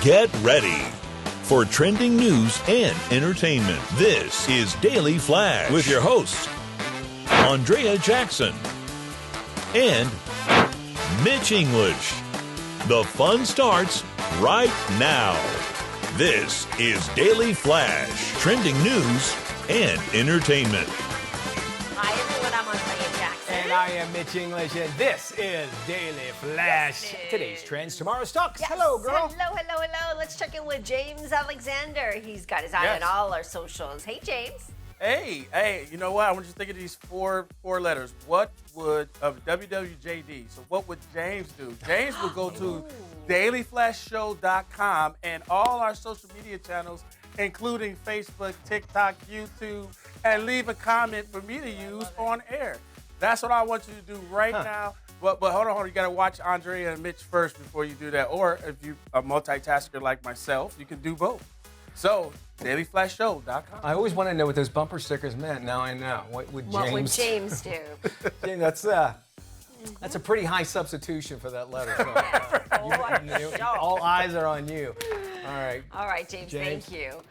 Get ready for trending news and entertainment. This is Daily Flash with your hosts, Andrea Jackson and Mitch English. The fun starts right now. This is Daily Flash, trending news and entertainment. Hi everyone, I'm Andrea Jackson. And I am Mitch English, and this is Daily Flash. Today's trends, tomorrow's stocks. Yes. Hello, girl. Hello. Let's check in with James Alexander. He's got his eye on all our socials. Hey, James. Hey, you know what? I want you to think of these four letters. What would, WWJD, so what would James do? James would go to dailyflashshow.com and all our social media channels, including Facebook, TikTok, YouTube, and leave a comment for me to use on air. That's what I want you to do right now. But hold on, you got to watch Andrea and Mitch first before you do that. Or if you're a multitasker like myself, you can do both. So, dailyflashshow.com. I always want to know what those bumper stickers meant. Now I know. What would James do? James, that's a pretty high substitution for that letter. So, all eyes are on you. All right, James. Thank you.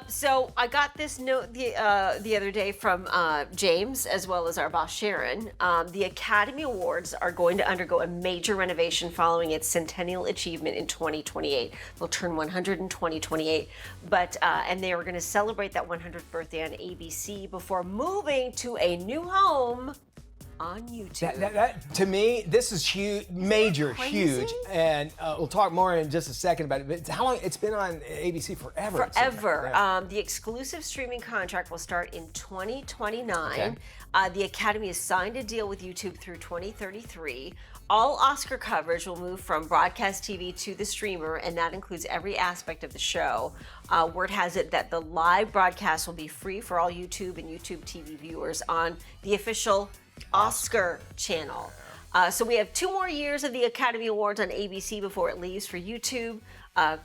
So I got this note the other day from James, as well as our boss Sharon. The Academy Awards are going to undergo a major renovation following its centennial achievement in 2028. They'll turn 100 in 2028, and they are going to celebrate that 100th birthday on ABC before moving to a new home on YouTube. That to me, this is huge, huge, and we'll talk more in just a second about it. But how long? It's been on ABC forever. Forever. Yeah. The exclusive streaming contract will start in 2029. Okay. The Academy has signed a deal with YouTube through 2033. All Oscar coverage will move from broadcast TV to the streamer, and that includes every aspect of the show. Word has it that the live broadcast will be free for all YouTube and YouTube TV viewers on the official Oscar channel. So we have 2 more years of the Academy Awards on ABC before it leaves for YouTube.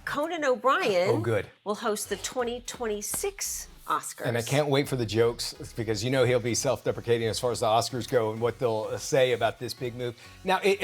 Conan O'Brien will host the 2026 Oscars. And I can't wait for the jokes, because you know he'll be self-deprecating as far as the Oscars go and what they'll say about this big move. Now, this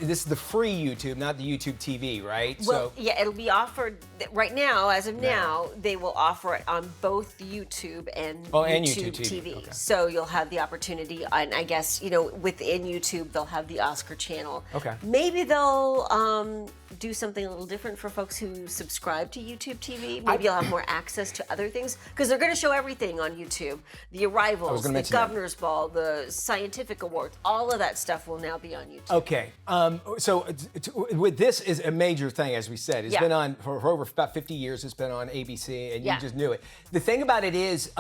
is the free YouTube, not the YouTube TV, right? Well, yeah, it'll be offered right now. As of now, they will offer it on both YouTube and YouTube TV. Okay. So you'll have the opportunity, and I guess, within YouTube, they'll have the Oscar channel. Okay. Maybe they'll do something a little different for folks who subscribe to YouTube TV. Maybe you'll have more access to other things, because they're going to show everything on YouTube. The Arrivals, the Governor's Ball, the Scientific Awards, all of that stuff will now be on YouTube. Okay, so with this is a major thing, as we said. It's been on for over about 50 years. It's been on ABC, and you just knew it. The thing about it is,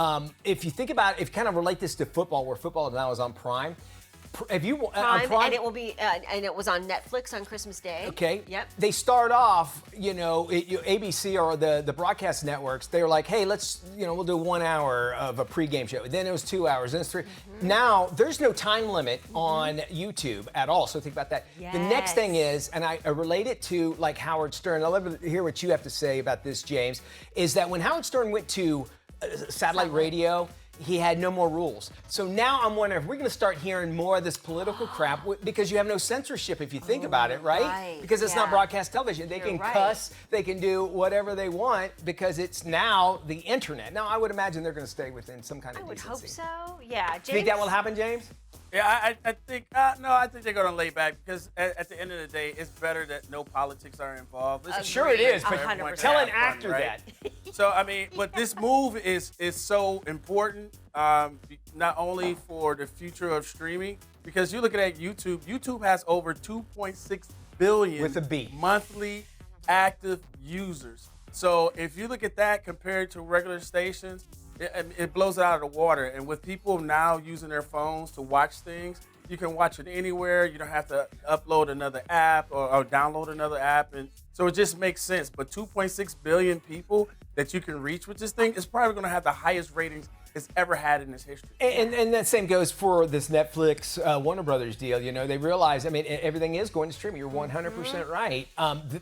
if you think about it, if you kind of relate this to football, where football now is on Prime, Prime, and it will be, and it was on Netflix on Christmas Day. Okay. Yep. They start off, ABC or the broadcast networks. They were like, hey, let's, we'll do 1 hour of a pregame show. Then it was 2 hours. Then it's 3. Now there's no time limit on YouTube at all. So think about that. Yes. The next thing is, and I relate it to like Howard Stern. I'd love to hear what you have to say about this, James. Is that when Howard Stern went to satellite radio, he had no more rules. So now I'm wondering if we're going to start hearing more of this political crap, because you have no censorship if you think about it, right? Because it's not broadcast television. They can cuss, they can do whatever they want, because it's now the internet. Now, I would imagine they're going to stay within some kind of decency. I would hope so. Yeah, James? Do you think that will happen, James? Yeah, I think, I think they're going to lay back, because at the end of the day, it's better that no politics are involved. Sure it is, but 100%. tell an actor that. So, but this move is so important, not only for the future of streaming, because you look at YouTube. YouTube has over 2.6 billion with a B monthly active users. So if you look at that compared to regular stations, it blows it out of the water. And with people now using their phones to watch things, you can watch it anywhere. You don't have to upload another app or download another app. And so it just makes sense. But 2.6 billion people that you can reach with this thing is probably going to have the highest ratings it's ever had in its history. And that same goes for this Netflix Warner Brothers deal. They realize, everything is going to streaming. You're 100% right.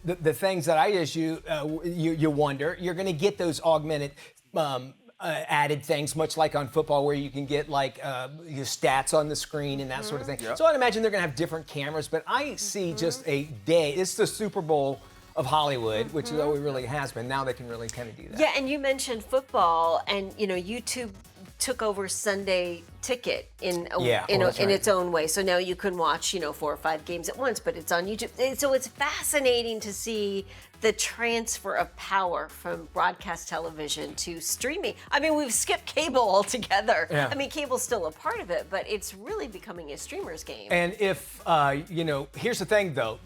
The things that I just you wonder, you're going to get those augmented added things, much like on football, where you can get like your stats on the screen and that sort of thing. Yep. So I'd imagine they're going to have different cameras, but I see just a day. It's the Super Bowl of Hollywood, which is always really has been. Now they can really kind of do that. Yeah, and you mentioned football, and YouTube took over Sunday Ticket in its own way. So now you can watch 4 or 5 games at once, but it's on YouTube. And so it's fascinating to see the transfer of power from broadcast television to streaming. I mean, we've skipped cable altogether. Yeah. I mean, cable's still a part of it, but it's really becoming a streamer's game. And if here's the thing though.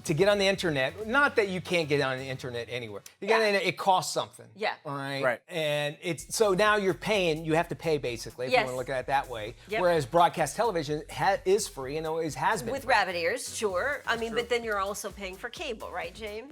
To get on the internet, not that you can't get on the internet anywhere. To get on the internet, it costs something. Yeah. All right. Right. And it's so now you're paying. You have to pay basically if you Yes. want to look at it that way. Yep. Whereas broadcast television is free and always has been. With free. rabbit ears, sure. I mean, but then you're also paying for cable, right, James?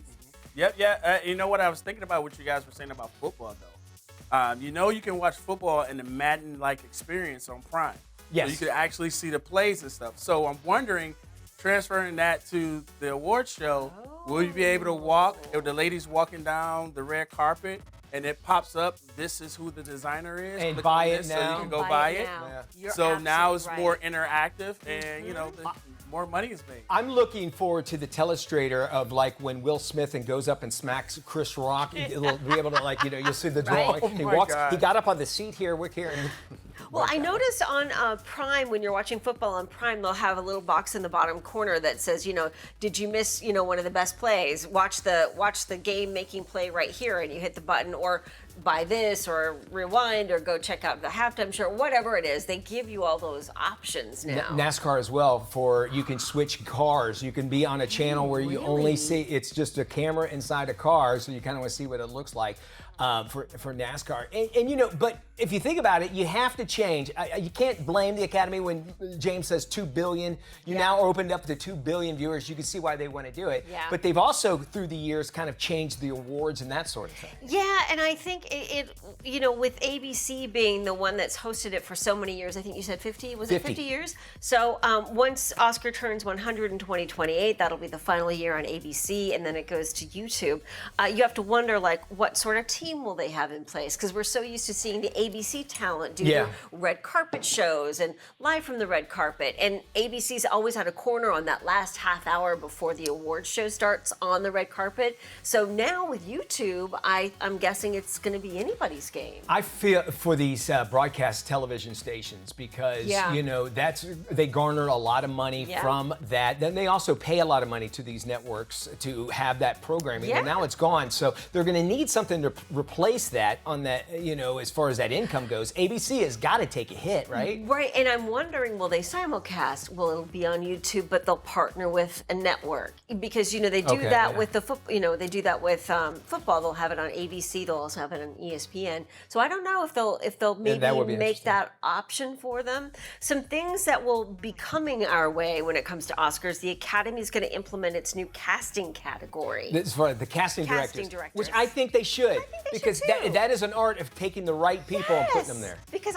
Yep, yeah. You know what I was thinking about what you guys were saying about football, though. You can watch football in the Madden-like experience on Prime. Yes. So you could actually see the plays and stuff. So I'm wondering, transferring that to the awards show, will you be able to walk, if the lady's walking down the red carpet, and it pops up, this is who the designer is. And click buy on it this now. So you can go buy it. now. You're So now it's absolutely more right. interactive, and more money is made. I'm looking forward to the telestrator of like when Will Smith goes up and smacks Chris Rock. It'll be able to you'll see the drawing. Oh he my walks. God. He got up on the seat here. We're here. Well, I noticed on Prime, when you're watching football on Prime, they'll have a little box in the bottom corner that says, did you miss, one of the best plays? Watch the game-making play right here, and you hit the button, or buy this, or rewind, or go check out the halftime show, whatever it is. They give you all those options now. NASCAR as well. You can switch cars. You can be on a channel where you only see it's just a camera inside a car, so you kind of want to see what it looks like. For NASCAR, and but if you think about it, you have to change. You can't blame the Academy when James says 2 billion. You now opened up to 2 billion viewers. You can see why they want to do it. Yeah. But they've also, through the years, kind of changed the awards and that sort of thing. Yeah, and I think it with ABC being the one that's hosted it for so many years, I think you said 50, was it 50 years? So once Oscar turns 100 in 2028, that'll be the final year on ABC, and then it goes to YouTube. You have to wonder, what sort of team will they have in place? Because we're so used to seeing the ABC talent do the red carpet shows and live from the red carpet, and ABC's always had a corner on that last half hour before the awards show starts on the red carpet. So now with YouTube, I'm guessing it's going to be anybody's game. I feel for these broadcast television stations because they garner a lot of money from that. Then they also pay a lot of money to these networks to have that programming, and now it's gone. So they're going to need something to replace that on that. As far as that income goes, ABC has got to take a hit, right? Right, and I'm wondering, will they simulcast? Will it be on YouTube, but they'll partner with a network? Because they do that with the football. They do that with football. They'll have it on ABC. They'll also have it on ESPN. So I don't know if they'll maybe make that option for them. Some things that will be coming our way when it comes to Oscars. The Academy is going to implement its new casting category. As far as the casting directors, which I think they should, because that is an art of taking the right people and putting them there. Because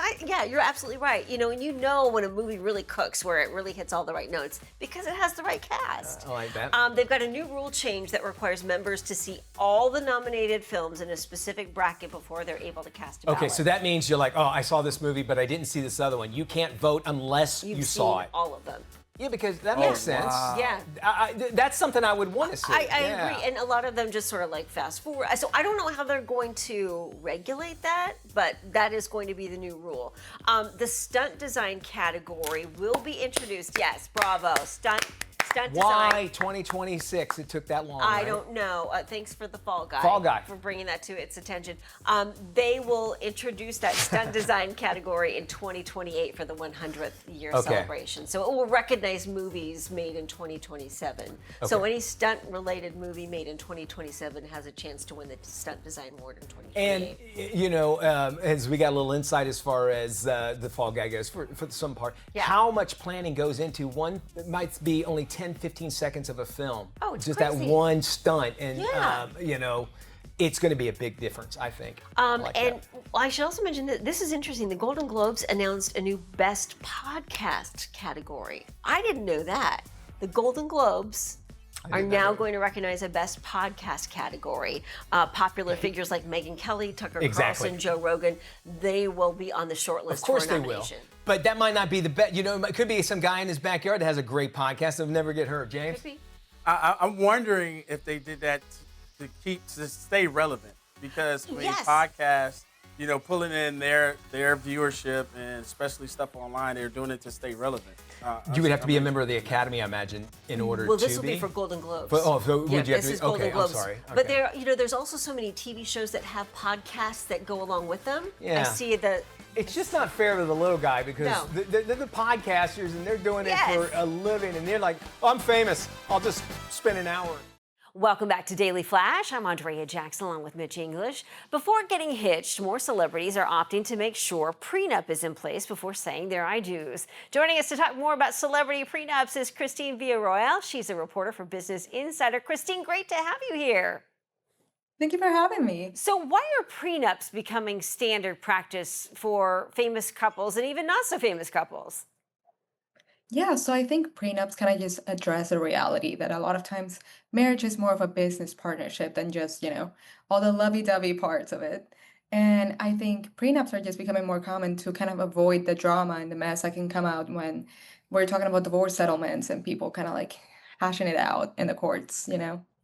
you're absolutely right. And when a movie really cooks, where it really hits all the right notes, because it has the right cast. I like that. They've got a new rule change that requires members to see all the nominated films in a specific bracket before they're able to cast a ballot. Okay, so that means you're like, I saw this movie, but I didn't see this other one. You can't vote unless you saw it. All of them. Yeah, because that makes sense. Wow. Yeah. That's something I would want to see. I agree, and a lot of them just sort of fast forward. So I don't know how they're going to regulate that, but that is going to be the new rule. The stunt design category will be introduced. Yes, bravo, stunt design. Why 2026? It took that long. I don't know. Thanks for the Fall Guy. For bringing that to its attention. They will introduce that stunt design category in 2028 for the 100th year celebration. So it will recognize movies made in 2027. So any stunt-related movie made in 2027 has a chance to win the stunt design award in 2028. And as we got a little insight as far as the Fall Guy goes, for some part, how much planning goes into one? It might be only 10-15 seconds of a film. Oh, it's just crazy. that one stunt, and it's going to be a big difference, I think. I should also mention that this is interesting. The Golden Globes announced a new Best Podcast category. I didn't know that. The Golden Globes are now going to recognize a Best Podcast category. Popular figures like Megyn Kelly, Tucker Carlson, Joe Rogan, they will be on the short list for a nomination. Of course they will. But that might not be the best. It could be some guy in his backyard that has a great podcast and will never get heard. James? Could be. I'm wondering if they did that to stay relevant because I mean Yes. podcasts, pulling in their viewership and especially stuff online, they're doing it to stay relevant. You would have to be a I'm member of the Academy, I imagine, in order Well, to this will be for Golden Globes. So would you have this to be? is Golden Okay, Globes. I'm sorry. But Okay. there's also so many TV shows that have podcasts that go along with them. Yeah. I see that. It's just not fair to the little guy because No. they're the podcasters and they're doing it Yes. for a living and they're like, oh, I'm famous. I'll just spend an hour. Welcome back to Daily Flash. I'm Andrea Jackson along with Mitch English. Before getting hitched, more celebrities are opting to make sure prenup is in place before saying their I do's. Joining us to talk more about celebrity prenups is Christine Villarroel. She's a reporter for Business Insider. Christine, great to have you here. Thank you for having me. So why are prenups becoming standard practice for famous couples and even not so famous couples? Yeah, so I think prenups kind of just address the reality that a lot of times marriage is more of a business partnership than just, all the lovey-dovey parts of it. And I think prenups are just becoming more common to kind of avoid the drama and the mess that can come out when we're talking about divorce settlements and people kind of like hashing it out in the courts.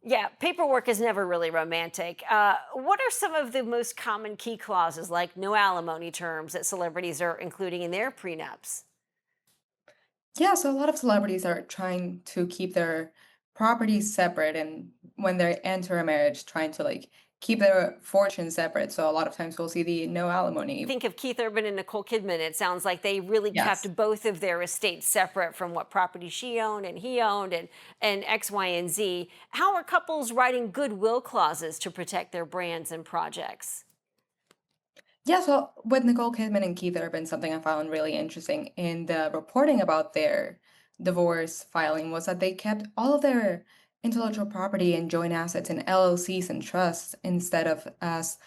Yeah, paperwork is never really romantic. What are some of the most common key clauses, like no alimony terms, that celebrities are including in their prenups? Yeah, so a lot of celebrities are trying to keep their properties separate and when they enter a marriage, trying to like keep their fortune separate. So a lot of times we'll see the no alimony. Think of Keith Urban and Nicole Kidman. It sounds like they really Yes. kept both of their estates separate from what property she owned and he owned and X, Y, and Z. How are couples writing goodwill clauses to protect their brands and projects? Yeah, so with Nicole Kidman and Keith Urban, something I found really interesting in the reporting about their divorce filing was that they kept all of their intellectual property and joint assets in LLCs and trusts instead of as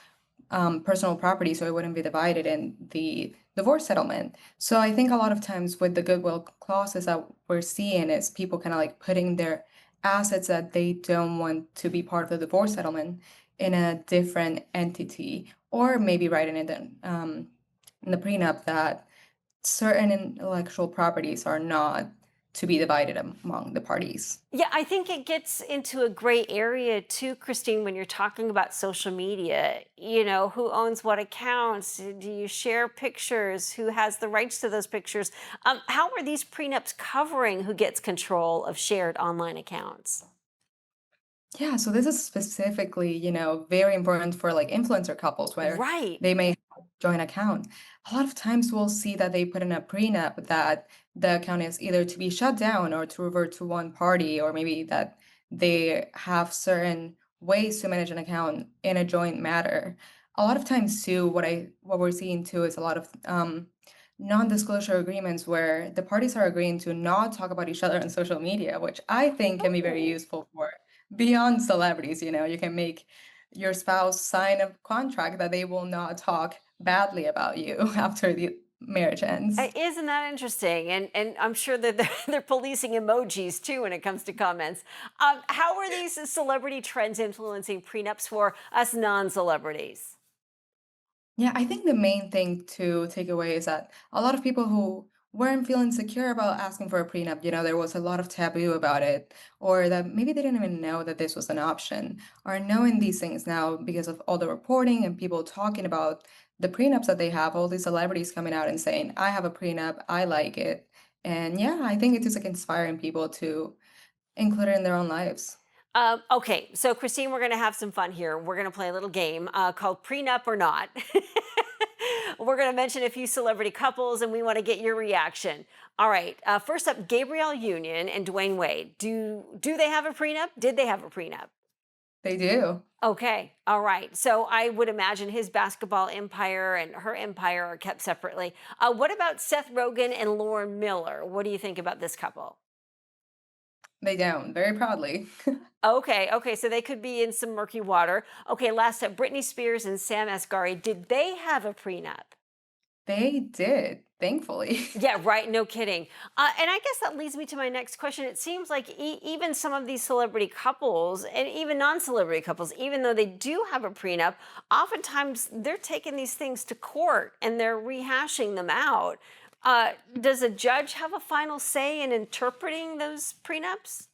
personal property, so it wouldn't be divided in the divorce settlement. So I think a lot of times with the goodwill clauses that we're seeing is people kind of like putting their assets that they don't want to be part of the divorce settlement in a different entity, or maybe writing in the prenup that certain intellectual properties are not to be divided among the parties. Yeah, I think it gets into a gray area too, Christine, when you're talking about social media. Who owns what accounts? Do you share pictures? Who has the rights to those pictures? How are these prenups covering who gets control of shared online accounts? Yeah, so this is specifically, very important for like influencer couples where Right. they may have a joint account. A lot of times we'll see that they put in a prenup that the account is either to be shut down or to revert to one party, or maybe that they have certain ways to manage an account in a joint matter. A lot of times too, what we're seeing too is a lot of non-disclosure agreements where the parties are agreeing to not talk about each other on social media, which I think can be very Oh. useful for beyond celebrities. You can make your spouse sign a contract that they will not talk badly about you after the marriage ends. Isn't that interesting? And I'm sure that they're policing emojis too when it comes to comments. How are these celebrity trends influencing prenups for us non-celebrities? Yeah, I think the main thing to take away is that a lot of people who weren't feeling secure about asking for a prenup, there was a lot of taboo about it, or that maybe they didn't even know that this was an option, are knowing these things now because of all the reporting and people talking about the prenups that they have, all these celebrities coming out and saying, I have a prenup, I like it. And yeah, I think it's just like inspiring people to include it in their own lives. Okay, so Christine, we're going to have some fun here. We're going to play a little game called Prenup or Not. We're going to mention a few celebrity couples, and we want to get your reaction. All right, first up, Gabrielle Union and Dwayne Wade. Do they have a prenup? Did they have a prenup? They do. Okay, all right. So I would imagine his basketball empire and her empire are kept separately. What about Seth Rogen and Lauren Miller? What do you think about this couple? They don't, very proudly. Okay, so they could be in some murky water. Okay, last up, Britney Spears and Sam Asghari. Did they have a prenup? They did, thankfully. Yeah, right. No kidding. And I guess that leads me to my next question. It seems like even some of these celebrity couples and even non-celebrity couples, even though they do have a prenup, oftentimes they're taking these things to court and they're rehashing them out. Does a judge have a final say in interpreting those prenups?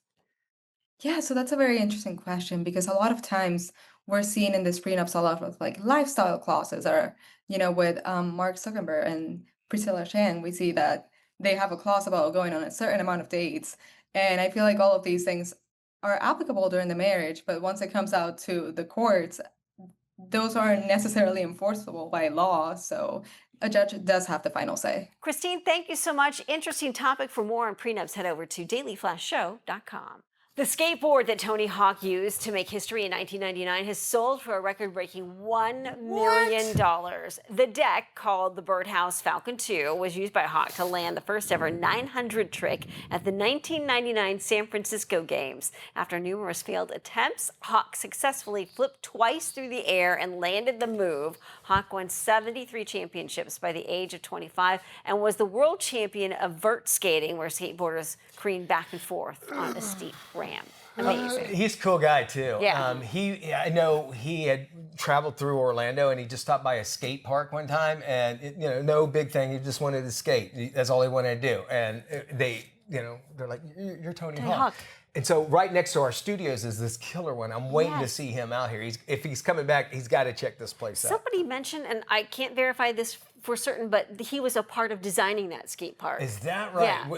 Yeah, so that's a very interesting question because a lot of times we're seeing in these prenups a lot of like lifestyle clauses or, with Mark Zuckerberg and Priscilla Chang, we see that they have a clause about going on a certain amount of dates. And I feel like all of these things are applicable during the marriage, but once it comes out to the courts, those aren't necessarily enforceable by law. So a judge does have the final say. Christine, thank you so much. Interesting topic. For more on prenups, head over to dailyflashshow.com. The skateboard that Tony Hawk used to make history in 1999 has sold for a record-breaking $1 million. The deck, called the Birdhouse Falcon 2, was used by Hawk to land the first ever 900 trick at the 1999 San Francisco Games. After numerous failed attempts, Hawk successfully flipped twice through the air and landed the move. Hawk won 73 championships by the age of 25 and was the world champion of vert skating, where skateboarders careen back and forth on a steep ramp. Amazing. He's a cool guy too. Yeah. I know he had traveled through Orlando and he just stopped by a skate park one time, and no big thing. He just wanted to skate. That's all he wanted to do. And they're like, "You're Tony Hawk." And so right next to our studios is this killer one. I'm waiting to see him out here. If he's coming back, he's got to check this place out. Somebody mentioned, and I can't verify this for certain, but he was a part of designing that skate park. Is that right? Yeah.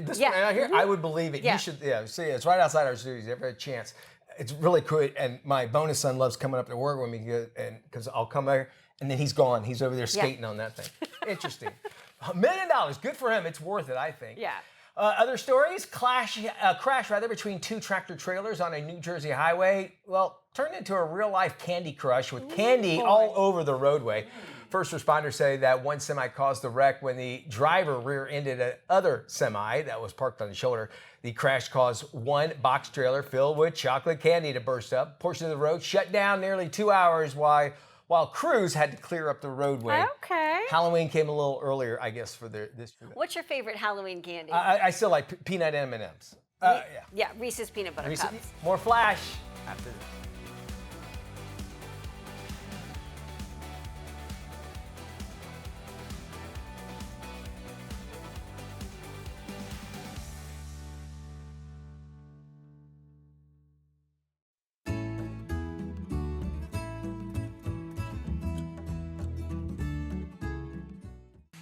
This one out here, I would believe it. Yeah. You should, see, it's right outside our studios. You ever had a chance? It's really cool. And my bonus son loves coming up to work with me because I'll come there and then he's gone. He's over there skating on that thing. Interesting. $1 million. Good for him. It's worth it, I think. Yeah. Other stories, crash between two tractor trailers on a New Jersey highway, turned into a real-life candy crush with candy all over the roadway. First responders say that one semi caused the wreck when the driver rear-ended another semi that was parked on the shoulder. The crash caused one box trailer filled with chocolate candy to burst up. Portion of the road shut down nearly 2 hours while crews had to clear up the roadway. Okay. Halloween came a little earlier, I guess, for this. What's your favorite Halloween candy? I still like peanut M&Ms. Yeah, Reese's peanut butter cups. More Flash after this.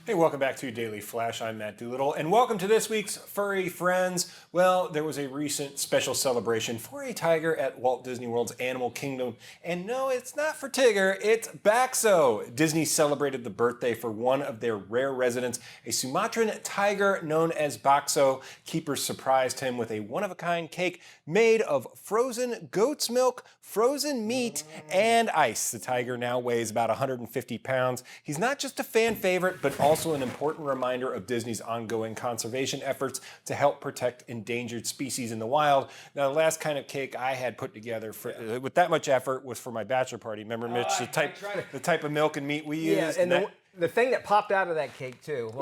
Hey, welcome back to Daily Flash. I'm Matt Doolittle, and welcome to this week's Furry Friends. Well, there was a recent special celebration for a tiger at Walt Disney World's Animal Kingdom, and no, it's not for Tigger, it's Baxo. Disney celebrated the birthday for one of their rare residents, a Sumatran tiger known as Baxo. Keepers surprised him with a one-of-a-kind cake made of frozen goat's milk, frozen meat, and ice. The tiger now weighs about 150 pounds. He's not just a fan favorite, but also an important reminder of Disney's ongoing conservation efforts to help protect endangered species in the wild. Now, the last kind of cake I had put together with that much effort was for my bachelor party. Remember, Mitch, the type of milk and meat we used? And the thing that popped out of that cake, too,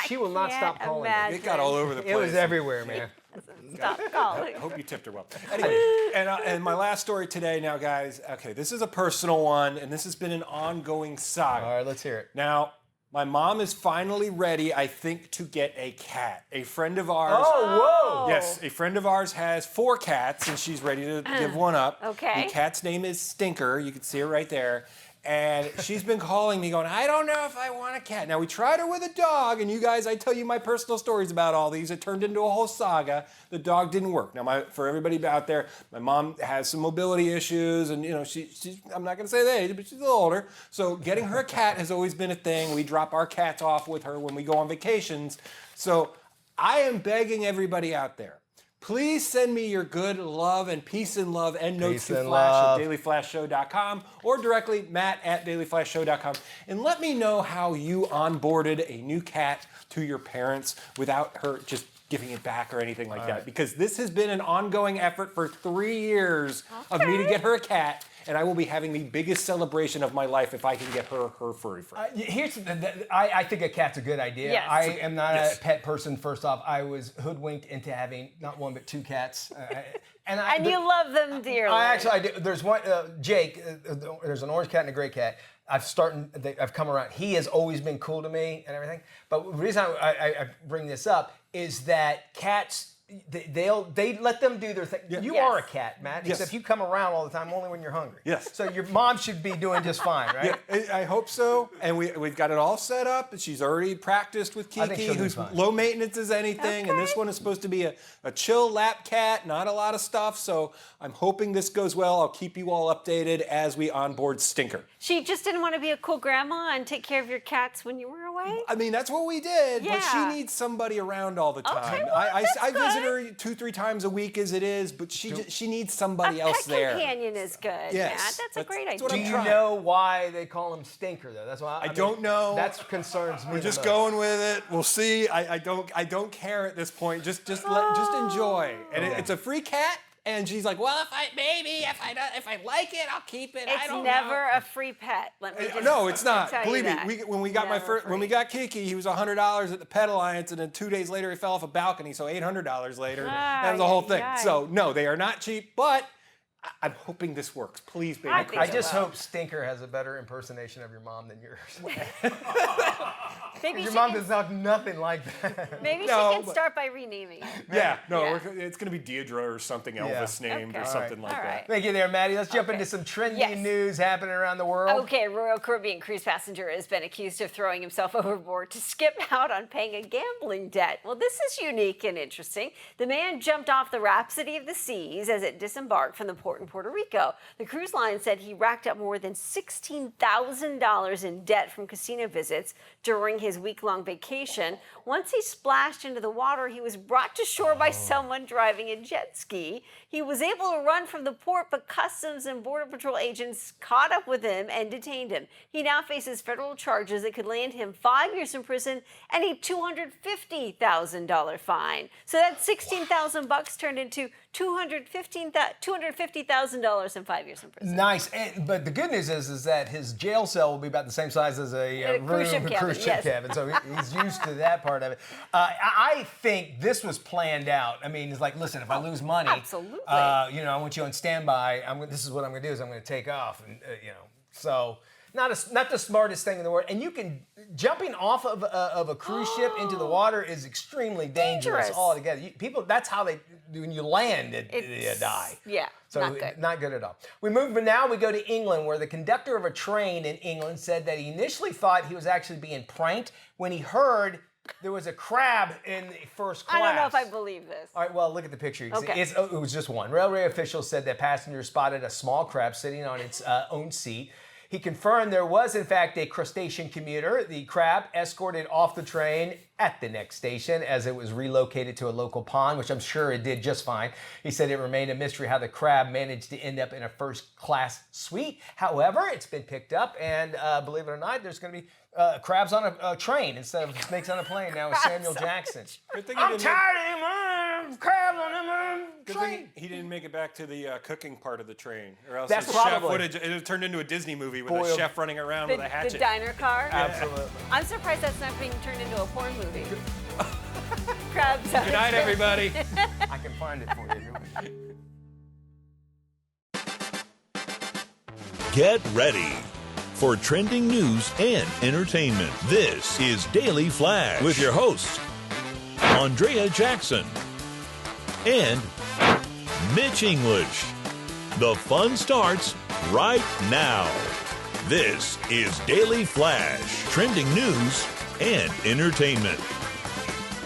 she will not stop calling it. It got all over the place. It was everywhere, man. Stop calling. I hope you tipped her well. Anyway, and my last story today now, guys, okay, this is a personal one, and this has been an ongoing saga. All right, let's hear it. Now, my mom is finally ready, I think, to get a cat. A friend of ours. Oh, whoa! Yes, a friend of ours has 4 cats, and she's ready to give one up. Okay. The cat's name is Stinker. You can see her right there. And she's been calling me going, I don't know if I want a cat. Now, we tried her with a dog, and you guys, I tell you my personal stories about all these. It turned into a whole saga. The dog didn't work. Now, for everybody out there, my mom has some mobility issues, and, she's I'm not going to say the age, but she's a little older. So getting her a cat has always been a thing. We drop our cats off with her when we go on vacations. So I am begging everybody out there, please send me your good love and peace and love and notes to Flash at dailyflashshow.com or directly matt@dailyflashshow.com, and let me know how you onboarded a new cat to your parents without her just giving it back or anything like that, because this has been an ongoing effort for 3 years of me to get her a cat, and I will be having the biggest celebration of my life if I can get her furry friend. I think a cat's a good idea. Yes. I am not a pet person, first off. I was hoodwinked into having not one but 2 cats. And you love them dearly. I do. There's one, Jake, there's an orange cat and a gray cat. I've come around. He has always been cool to me and everything. But the reason I bring this up is that cats, they let them do their thing. Yeah. You Yes. are a cat, Matt, Yes. except you come around all the time only when you're hungry. Yes. So your mom should be doing just fine, right? Yeah, I hope so. And we've got it all set up. And she's already practiced with I think Kiki, she'll be who's fine. low maintenance as anything. And this one is supposed to be a chill lap cat, not a lot of stuff. So I'm hoping this goes well. I'll keep you all updated as we onboard Stinker. She just didn't want to be a cool grandma and take care of your cats when you were away? I mean, that's what we did, but she Yeah. needs somebody around all the time. well, I that's visit good. her 2-3 times a week as it is, but she needs somebody A else pet there. companion is good, Yes, Matt. That's a that's- great that's idea. what Do I'm you trying. know why they call him Stinker though? That's why I don't know. That concerns me. We're the just most. going with it. We'll see. I don't care at this point. Just enjoy. And it's a free cat. And she's like, well, if I like it, I'll keep it. I It's don't never know. a free pet. Let me just No, it's not. tell you Believe me, that. when we got Never when we free. got Kiki, he was $100 at the Pet Alliance, and then 2 days later he fell off a balcony, so $800 later. That was the whole thing. Ay. So no, they are not cheap, but I'm hoping this works. Please, baby. I think I so. just hope Stinker has a better impersonation of your mom than yours. Maybe Your she mom can, does not nothing like that. maybe No, she can but- start by renaming it. Yeah, no, Yeah. it's going to be Deidre or something Yeah. Elvis named or Okay. something like All right. that. Thank you there, Maddie. Let's jump Okay. into some trending Yes. news happening around the world. Okay, Royal Caribbean cruise passenger has been accused of throwing himself overboard to skip out on paying a gambling debt. Well, this is unique and interesting. The man jumped off the Rhapsody of the Seas as it disembarked from the port in Puerto Rico. The cruise line said he racked up more than $16,000 in debt from casino visits during his week-long vacation. Once he splashed into the water, he was brought to shore by someone driving a jet ski. He was able to run from the port, but Customs and Border Patrol agents caught up with him and detained him. He now faces federal charges that could land him 5 years in prison and a $250,000 fine. So that $16,000 turned into $250,000 and 5 years in prison. Nice, but the good news is that his jail cell will be about the same size as a cruise ship cabin, cruise ship yes. cabin, so he's used to that part of it. I think this was planned out. I mean, it's like, listen, if I lose money, Absolutely. I want you on standby. This is what I'm going to do is I'm going to take off, and so. Not the smartest thing in the world, and you can jumping off of a cruise ship into the water is extremely dangerous altogether. That's how when you land, you die. Yeah, So not good. at all. We go to England, where the conductor of a train in England said that he initially thought he was actually being pranked when he heard there was a crab in the first class. I don't know if I believe this. All right, well, look at the picture. You can see Okay. it was just one. Railway officials said that passengers spotted a small crab sitting on its own seat. He confirmed there was, in fact, a crustacean commuter. The crab escorted off the train at the next station as it was relocated to a local pond, which I'm sure it did just fine. He said it remained a mystery how the crab managed to end up in a first-class suite. However, it's been picked up, and believe it or not, there's going to be crabs on a train instead of snakes on a plane now with Samuel Jackson. Good thing I'm tired of him, crabs on him Good train. thing he didn't make it back to the cooking part of the train, or else That's the chef probably- would have it turned into a Disney movie with a Boiled. chef running around with a The hatchet. diner car? Absolutely. I'm surprised that's not being turned into a porn movie. Crabs. Good night, everybody. I can find it for you. Get ready for trending news and entertainment. This is Daily Flash with your hosts, Andrea Jackson and Mitch English. The fun starts right now. This is Daily Flash, trending news and entertainment.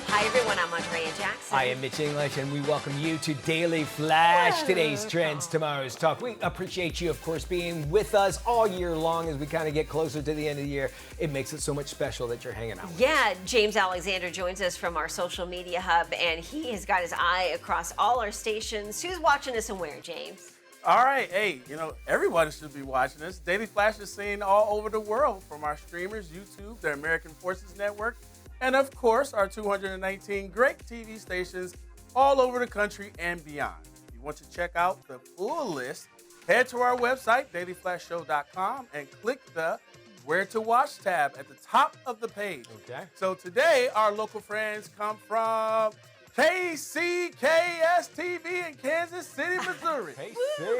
Hi, everyone. I'm Andrea Jackson. I am Mitch English, and we welcome you to Daily Flash. Today's trends, tomorrow's talk. We appreciate you, of course, being with us all year long as we kind of get closer to the end of the year. It makes it so much special that you're hanging out with us. Yeah, James Alexander joins us from our social media hub, and he has got his eye across all our stations. Who's watching us and where, James? All right, hey, everyone should be watching this. Daily Flash is seen all over the world, from our streamers, YouTube, the American Forces Network, and of course, our 219 great TV stations all over the country and beyond. If you want to check out the full list, head to our website, dailyflashshow.com, and click the Where to Watch tab at the top of the page. Okay. So today, our local friends come from KCKS TV in Kansas City, Missouri.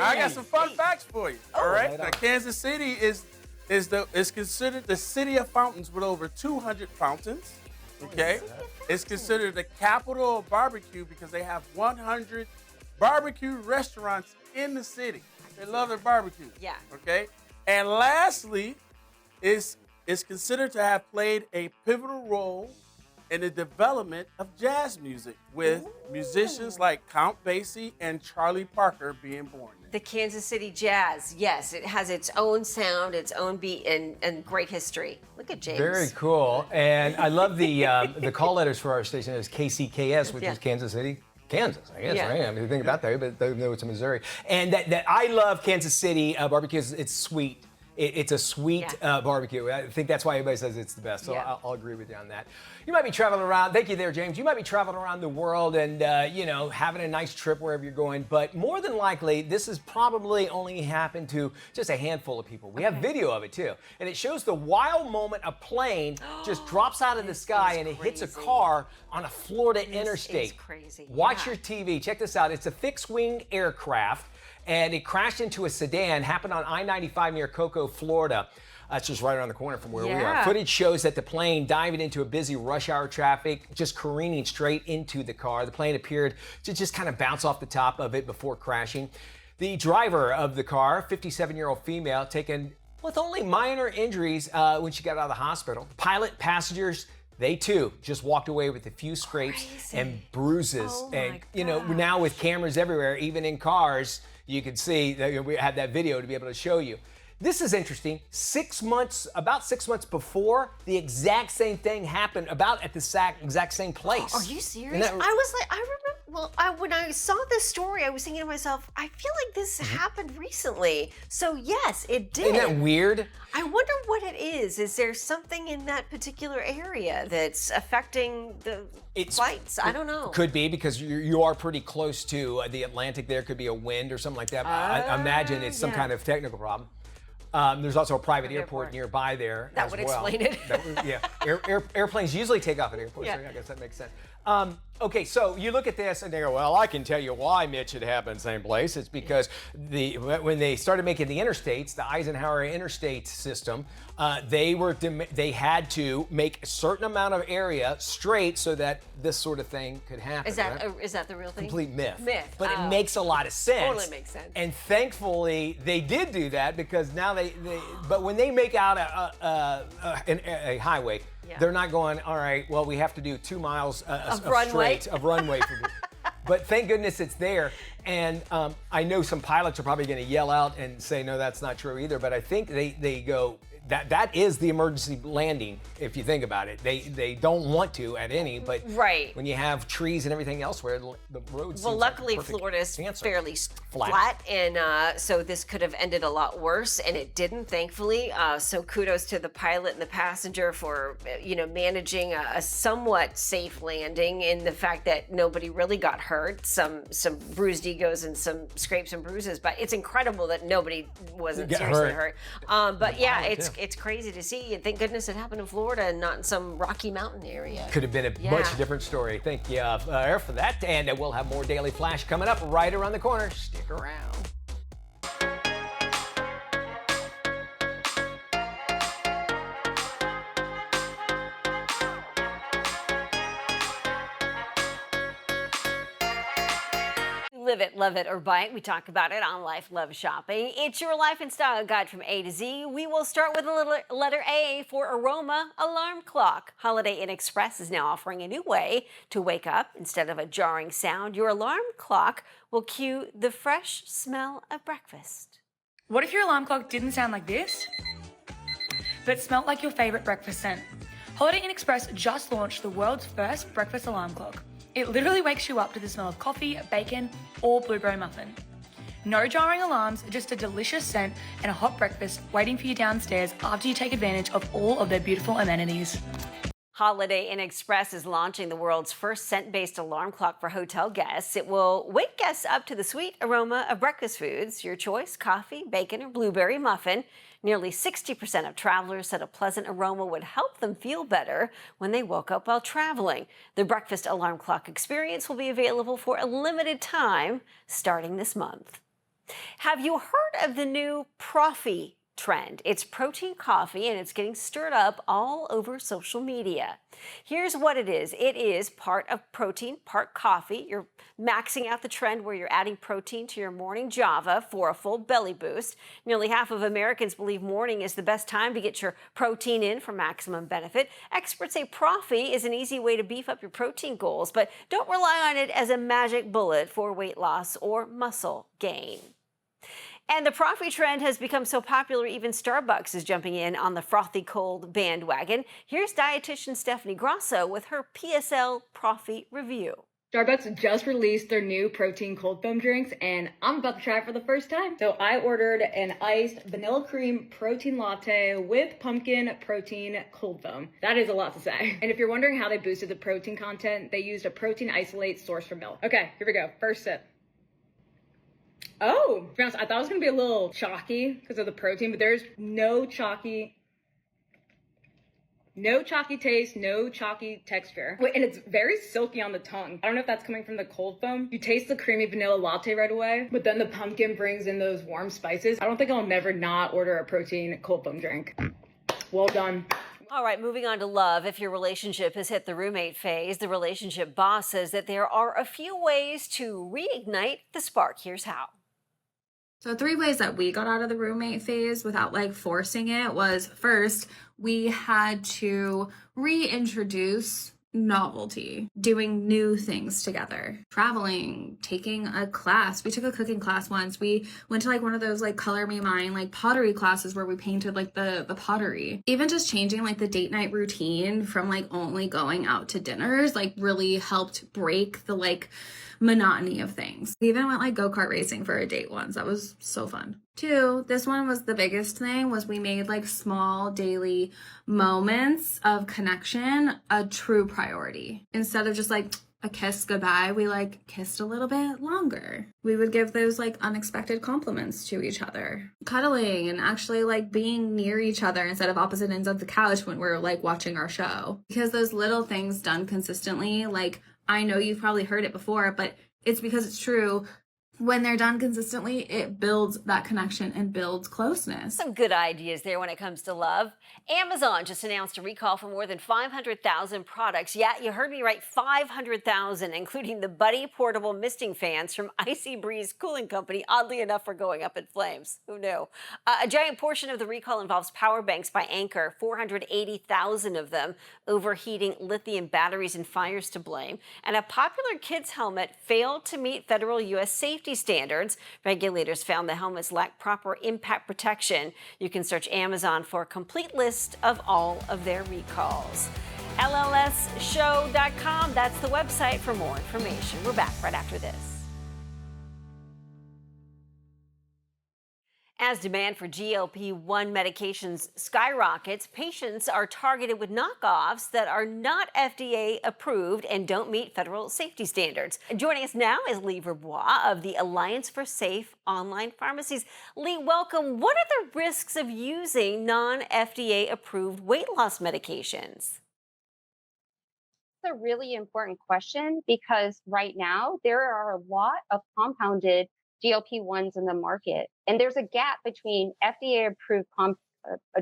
I got some fun facts for you. All right. right Now, on. Kansas City is considered the city of fountains with over 200 fountains. Okay? It's considered the capital of barbecue because they have 100 barbecue restaurants in the city. They love their barbecue. Yeah. Okay? And lastly, it's considered to have played a pivotal role in the development of jazz music, with musicians like Count Basie and Charlie Parker being born there. The Kansas City Jazz, yes, it has its own sound, its own beat, and great history. Look at James. Very cool. And I love the call letters for our station is KCKS, which is Kansas City. Kansas, I guess, Yeah. right? I mean, think about that, but they know it's in Missouri. And that I love Kansas City barbecue. It's sweet. It's a sweet barbecue. I think that's why everybody says it's the best. So I'll agree with you on that. You might be traveling around. Thank you there, James. You might be traveling around the world and, having a nice trip wherever you're going. But more than likely, this has probably only happened to just a handful of people. We have video of it, too. And it shows the wild moment a plane just drops out of the sky and it hits a car on a Florida interstate. It's crazy. Watch your TV. Check this out. It's a fixed-wing aircraft. And it crashed into a sedan, happened on I-95 near Cocoa, Florida. That's just right around the corner from where we are. Footage shows that the plane diving into a busy rush hour traffic, just careening straight into the car. The plane appeared to just kind of bounce off the top of it before crashing. The driver of the car, 57-year-old female, taken with only minor injuries when she got out of the hospital. Pilot, passengers, they too just walked away with a few scrapes and bruises. Oh and my now with cameras everywhere, even in cars, you can see that we have that video to be able to show you. This is interesting. About 6 months before, the exact same thing happened about at the exact same place. Are you serious? I was like, I remember, when I saw this story, I was thinking to myself, I feel like this happened recently. So yes, it did. Isn't that weird? I wonder what it is. Is there something in that particular area that's affecting the flights? I don't know. Could be because you are pretty close to the Atlantic. There could be a wind or something like that. I imagine it's some kind of technical problem. There's also a private airport nearby there that as would well. explain it. Airplanes usually take off at airports, so I guess that makes sense. Okay, so you look at this and they go, well, I can tell you why, Mitch, it happened same place. It's because when they started making the interstates, the Eisenhower interstate system, they had to make a certain amount of area straight so that this sort of thing could happen. Is that the real thing? Complete myth. But it makes a lot of sense. Totally makes sense. And thankfully, they did do that because now but when they make out a highway, they're not going, all right, well, we have to do 2 miles of runway. But thank goodness it's there. And I know some pilots are probably going to yell out and say, no, that's not true either. But I think they go, that is the emergency landing, if you think about it. They don't want to at any, but when you have trees and everything elsewhere, the roads. Well, luckily Florida is fairly flat, and so this could have ended a lot worse, and it didn't, thankfully. So kudos to the pilot and the passenger for managing a somewhat safe landing, in the fact that nobody really got hurt. Some bruised egos and some scrapes and bruises, but it's incredible that nobody wasn't seriously hurt. But yeah, it's crazy to see, and thank goodness it happened in Florida and not in some Rocky Mountain area. Could have been a much different story. Thank you for that, and we'll have more Daily Flash coming up right around the corner. Stick around. Live it, love it, or buy it. We talk about it on Life Love Shopping. It's your life and style guide from A to Z. We will start with the letter A for Aroma Alarm Clock. Holiday Inn Express is now offering a new way to wake up. Instead of a jarring sound, your alarm clock will cue the fresh smell of breakfast. What if your alarm clock didn't sound like this, but smelled like your favorite breakfast scent? Holiday Inn Express just launched the world's first breakfast alarm clock. It literally wakes you up to the smell of coffee, bacon, or blueberry muffin. No jarring alarms, just a delicious scent and a hot breakfast waiting for you downstairs after you take advantage of all of their beautiful amenities. Holiday Inn Express is launching the world's first scent-based alarm clock for hotel guests. It will wake guests up to the sweet aroma of breakfast foods, your choice, coffee, bacon, or blueberry muffin. Nearly 60% of travelers said a pleasant aroma would help them feel better when they woke up while traveling. The breakfast alarm clock experience will be available for a limited time starting this month. Have you heard of the new Profi trend. It's protein coffee, and it's getting stirred up all over social media. Here's what it is. It is part of protein, part coffee. You're maxing out the trend where you're adding protein to your morning java for a full belly boost. Nearly half of Americans believe morning is the best time to get your protein in for maximum benefit. Experts say Profi is an easy way to beef up your protein goals, but don't rely on it as a magic bullet for weight loss or muscle gain. And the Profi trend has become so popular, even Starbucks is jumping in on the frothy cold bandwagon. Here's dietitian Stephanie Grosso with her PSL Profi review. Starbucks just released their new protein cold foam drinks, and I'm about to try it for the first time. So I ordered an iced vanilla cream protein latte with pumpkin protein cold foam. That is a lot to say. And if you're wondering how they boosted the protein content, they used a protein isolate sourced from milk. Okay, here we go. First sip. Oh, to be honest, I thought it was gonna be a little chalky because of the protein, but there's no chalky taste, no chalky texture. Wait, and it's very silky on the tongue. I don't know if that's coming from the cold foam. You taste the creamy vanilla latte right away, but then the pumpkin brings in those warm spices. I don't think I'll never not order a protein cold foam drink. Well done. All right, moving on to love. If your relationship has hit the roommate phase, the relationship boss says that there are a few ways to reignite the spark. Here's how. So 3 ways that we got out of the roommate phase without like forcing it was, first, we had to reintroduce novelty, doing new things together, traveling, taking a class. We took a cooking class once. We went to like one of those like color me mine, like pottery classes where we painted like the pottery. Even just changing like the date night routine from like only going out to dinners, like really helped break the like monotony of things. We even went like go-kart racing for a date once. That was so fun. 2, this one was the biggest thing, was we made like small daily moments of connection a true priority. Instead of just like a kiss goodbye, we like kissed a little bit longer. We would give those like unexpected compliments to each other. Cuddling and actually like being near each other instead of opposite ends of the couch when we're like watching our show. Because those little things done consistently, like I know you've probably heard it before, but it's because it's true. When they're done consistently, it builds that connection and builds closeness. Some good ideas there when it comes to love. Amazon just announced a recall for more than 500,000 products. Yeah, you heard me right, 500,000, including the Buddy portable misting fans from Icy Breeze Cooling Company. Oddly enough, are going up in flames. Who knew? A giant portion of the recall involves power banks by Anker, 480,000 of them, overheating lithium batteries and fires to blame. And a popular kids helmet failed to meet federal U.S. safety standards. Regulators found the helmets lack proper impact protection. You can search Amazon for a complete list of all of their recalls. LLSshow.com, that's the website for more information. We're back right after this. As demand for GLP-1 medications skyrockets, patients are targeted with knockoffs that are not FDA approved and don't meet federal safety standards. Joining us now is Lee Verbois of the Alliance for Safe Online Pharmacies. Lee, welcome. What are the risks of using non-FDA approved weight loss medications? It's a really important question because right now there are a lot of compounded GLP-1s in the market. And there's a gap between FDA-approved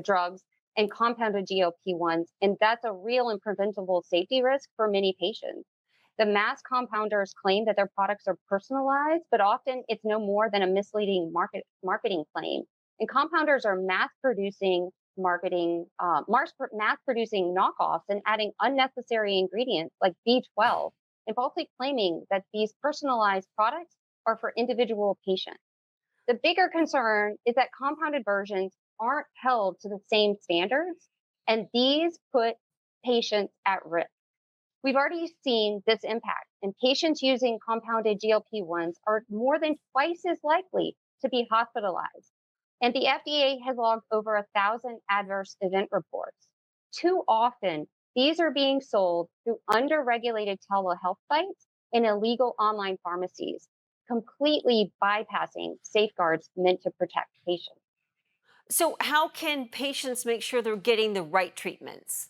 drugs and compounded GLP-1s, and that's a real and preventable safety risk for many patients. The mass compounders claim that their products are personalized, but often it's no more than a misleading marketing claim. And compounders are mass-producing knockoffs and adding unnecessary ingredients like B12 and falsely claiming that these personalized products are for individual patients. The bigger concern is that compounded versions aren't held to the same standards, and these put patients at risk. We've already seen this impact, and patients using compounded GLP-1s are more than twice as likely to be hospitalized. And the FDA has logged over 1,000 adverse event reports. Too often, these are being sold through under-regulated telehealth sites and illegal online pharmacies, completely bypassing safeguards meant to protect patients. So how can patients make sure they're getting the right treatments?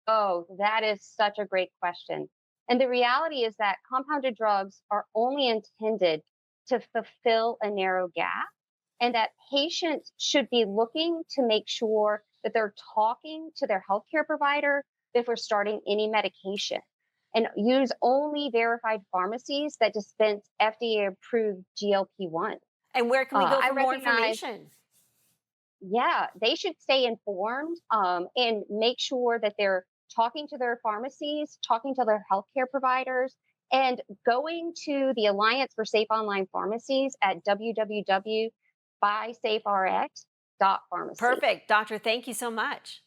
Oh, that is such a great question. And the reality is that compounded drugs are only intended to fulfill a narrow gap and that patients should be looking to make sure that they're talking to their healthcare provider before starting any medication, and use only verified pharmacies that dispense FDA-approved GLP-1. And where can we go I for more recognize information? Yeah, they should stay informed and make sure that they're talking to their pharmacies, talking to their healthcare providers, and going to the Alliance for Safe Online Pharmacies at www.buysaferx.pharmacy. Perfect. Doctor, thank you so much.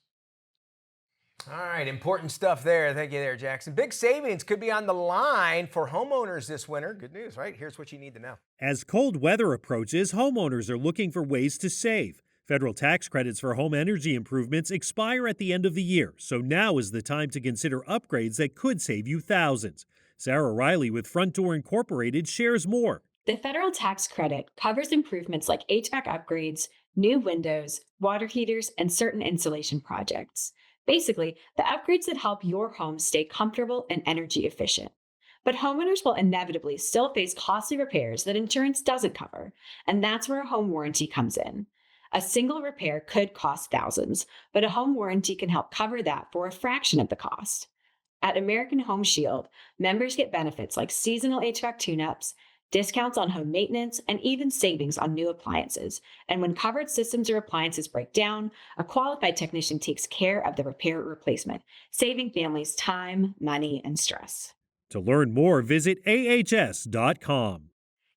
All right, important stuff there. Thank you there, Jackson. Big savings could be on the line for homeowners this winter. Good news, right? Here's what you need to know. As cold weather approaches, homeowners are looking for ways to save. Federal tax credits for home energy improvements expire at the end of the year, so now is the time to consider upgrades that could save you thousands. Sarah Riley with Front Door Incorporated shares more. The federal tax credit covers improvements like HVAC upgrades, new windows, water heaters, and certain insulation projects. Basically, the upgrades that help your home stay comfortable and energy efficient. But homeowners will inevitably still face costly repairs that insurance doesn't cover, and that's where a home warranty comes in. A single repair could cost thousands, but a home warranty can help cover that for a fraction of the cost. At American Home Shield, members get benefits like seasonal HVAC tune-ups, discounts on home maintenance, and even savings on new appliances. And when covered systems or appliances break down, a qualified technician takes care of the repair or replacement, saving families time, money, and stress. To learn more, visit ahs.com.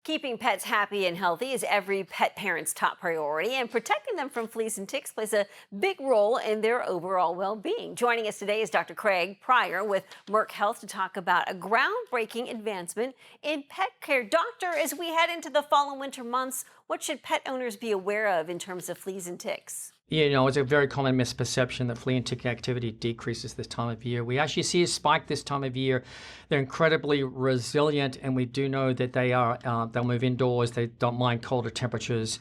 Keeping pets happy and healthy is every pet parent's top priority, and protecting them from fleas and ticks plays a big role in their overall well-being. Joining us today is Dr. Craig Pryor with Merck Health to talk about a groundbreaking advancement in pet care. Doctor, as we head into the fall and winter months, what should pet owners be aware of in terms of fleas and ticks? You know, it's a very common misperception that flea and tick activity decreases this time of year. We actually see a spike this time of year. They're incredibly resilient, and we do know that they'll move indoors. They don't mind colder temperatures,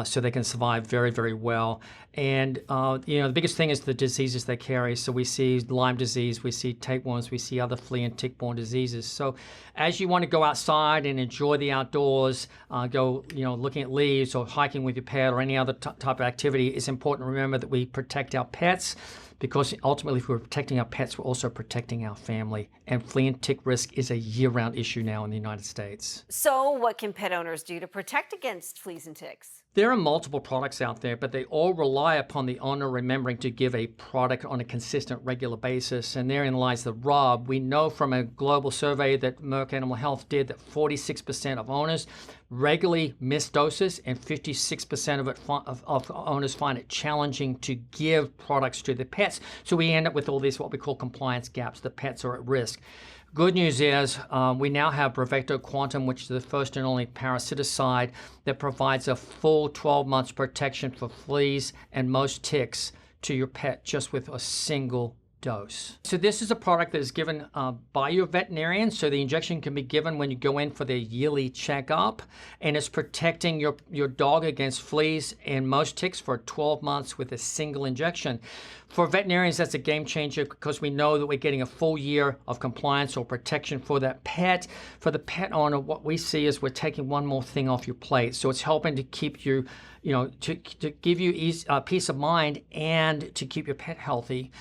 so they can survive very, very well. And, the biggest thing is the diseases they carry. So we see Lyme disease, we see tapeworms, we see other flea and tick-borne diseases. So as you want to go outside and enjoy the outdoors, looking at leaves or hiking with your pet or any other type of activity, it's important to remember that we protect our pets, because ultimately if we're protecting our pets, we're also protecting our family. And flea and tick risk is a year-round issue now in the United States. So what can pet owners do to protect against fleas and ticks? There are multiple products out there, but they all rely upon the owner remembering to give a product on a consistent, regular basis, and therein lies the rub. We know from a global survey that Merck Animal Health did that 46% of owners regularly miss doses, and 56% of owners find it challenging to give products to their pets. So we end up with all these what we call compliance gaps. The pets are at risk. Good news is we now have Bravecto Quantum, which is the first and only parasiticide that provides a full 12 months protection for fleas and most ticks to your pet just with a single dose. So this is a product that is given by your veterinarian, so the injection can be given when you go in for their yearly checkup, and it's protecting your dog against fleas and most ticks for 12 months with a single injection. For veterinarians, that's a game changer because we know that we're getting a full year of compliance or protection for that pet. For the pet owner, what we see is we're taking one more thing off your plate. So it's helping to keep you, to give you peace of mind and to keep your pet healthy.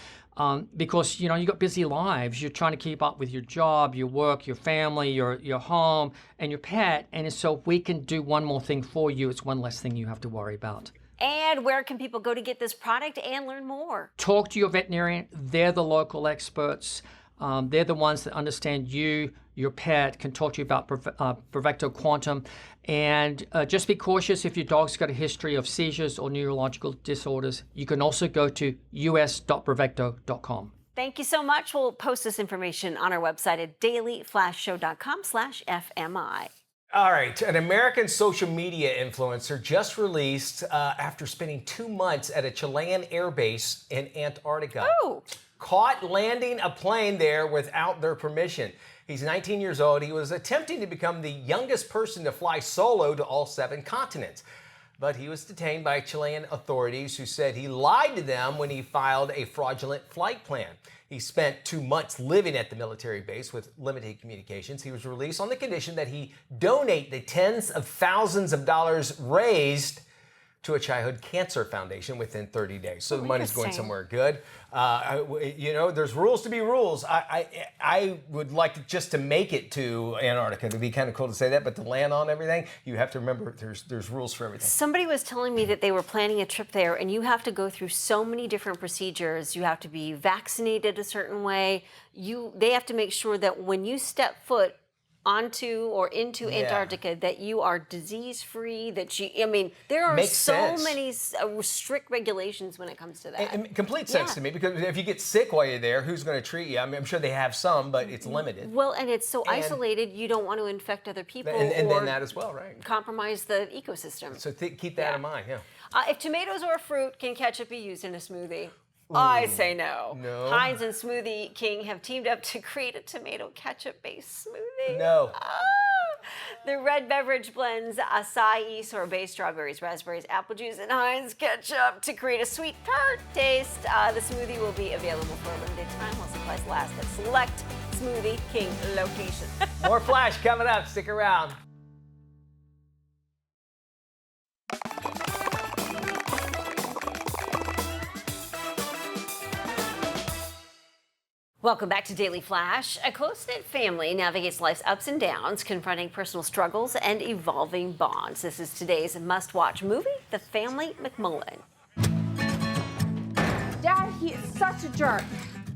Because you've got busy lives. You're trying to keep up with your job, your work, your family, your home, and your pet. And so if we can do one more thing for you, it's one less thing you have to worry about. And where can people go to get this product and learn more? Talk to your veterinarian. They're the local experts. They're the ones that understand you, your pet, can talk to you about Bravecto Quantum. And just be cautious if your dog's got a history of seizures or neurological disorders. You can also go to us.bravecto.com. Thank you so much. We'll post this information on our website at dailyflashshow.com/FMI. All right, an American social media influencer just released after spending 2 months at a Chilean air base in Antarctica. Oh. Caught landing a plane there without their permission. He's 19 years old. He was attempting to become the youngest person to fly solo to all 7 continents. But he was detained by Chilean authorities who said he lied to them when he filed a fraudulent flight plan. He spent 2 months living at the military base with limited communications. He was released on the condition that he donate the tens of thousands of dollars raised to a childhood cancer foundation within 30 days. So the money's going somewhere good. There's rules to be rules. I would like just to make it to Antarctica. It'd be kind of cool to say that, but to land on everything, you have to remember there's rules for everything. Somebody was telling me that they were planning a trip there, and you have to go through so many different procedures. You have to be vaccinated a certain way. They have to make sure that when you step foot onto or into Antarctica, that you are disease-free, there are many strict regulations when it comes to that. And complete sense to me, because if you get sick while you're there, who's going to treat you? I mean, I'm sure they have some, but it's limited. Well, and it's so isolated, you don't want to infect other people and or then that as well, right? Compromise the ecosystem. So keep that in mind, If tomatoes or fruit, can ketchup be used in a smoothie? I say no. Heinz and Smoothie King have teamed up to create a tomato ketchup-based smoothie. No. The red beverage blends acai, sorbet, strawberries, raspberries, apple juice, and Heinz ketchup to create a sweet tart taste. The smoothie will be available for a limited time while supplies last at select Smoothie King locations. More Flash coming up. Stick around. Welcome back to Daily Flash. A close-knit family navigates life's ups and downs, confronting personal struggles and evolving bonds. This is today's must-watch movie, The Family McMullen. Dad, he is such a jerk.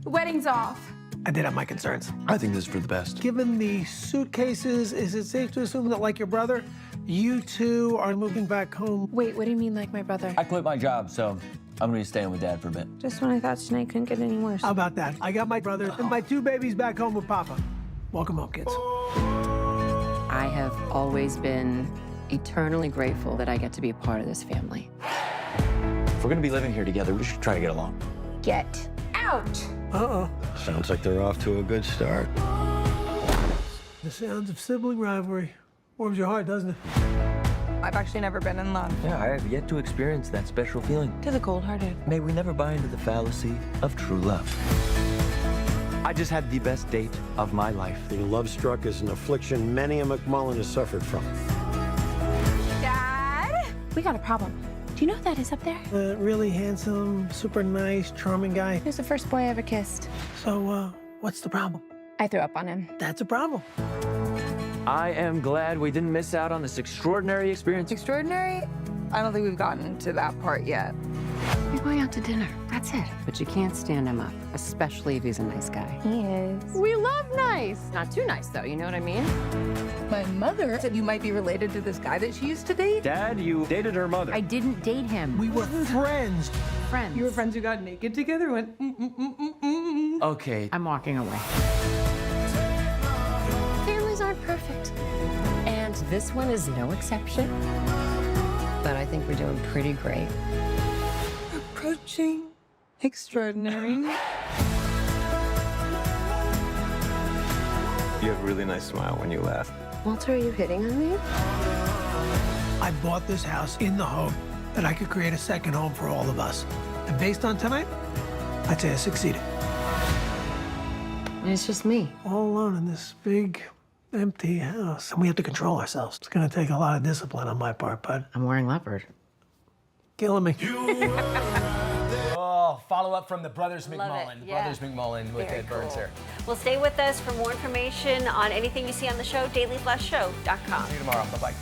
The wedding's off. I did have my concerns. I think this is for the best. Given the suitcases, is it safe to assume that, like your brother, you two are moving back home? Wait, what do you mean like my brother? I quit my job, so I'm gonna be staying with Dad for a bit. Just when I thought tonight couldn't get any worse. How about that? I got my brother and my 2 babies back home with Papa. Welcome home, kids. I have always been eternally grateful that I get to be a part of this family. If we're gonna be living here together, we should try to get along. Get out! Uh-oh. Sounds like they're off to a good start. The sounds of sibling rivalry. Warms your heart, doesn't it? I've actually never been in love. Yeah, I have yet to experience that special feeling. To the cold-hearted. May we never buy into the fallacy of true love. I just had the best date of my life. Being love-struck is an affliction many a McMullen has suffered from. Dad? We got a problem. Do you know who that is up there? Really handsome, super nice, charming guy. He was the first boy I ever kissed. So, what's the problem? I threw up on him. That's a problem. I am glad we didn't miss out on this extraordinary experience. Extraordinary? I don't think we've gotten to that part yet. You're going out to dinner. That's it. But you can't stand him up, especially if he's a nice guy. He is. We love nice. Not too nice, though. You know what I mean? My mother said you might be related to this guy that she used to date. Dad, you dated her mother. I didn't date him. We were friends. Friends. You were friends who got naked together and went, Okay. I'm walking away. Families aren't perfect. And this one is no exception. But I think we're doing pretty great. Approaching extraordinary. You have a really nice smile when you laugh. Walter, are you hitting on me? I bought this house in the hope that I could create a second home for all of us. And based on tonight, I'd say I succeeded. And it's just me. All alone in this big, empty house. And we have to control ourselves. It's gonna take a lot of discipline on my part, but I'm wearing leopard. killing me. Oh, follow up from the Brothers Love McMullen. it. The Brothers McMullen with Very Ed Burns cool. there. Well, stay with us for more information on anything you see on the show, dailyflashshow.com. See you tomorrow. Bye-bye.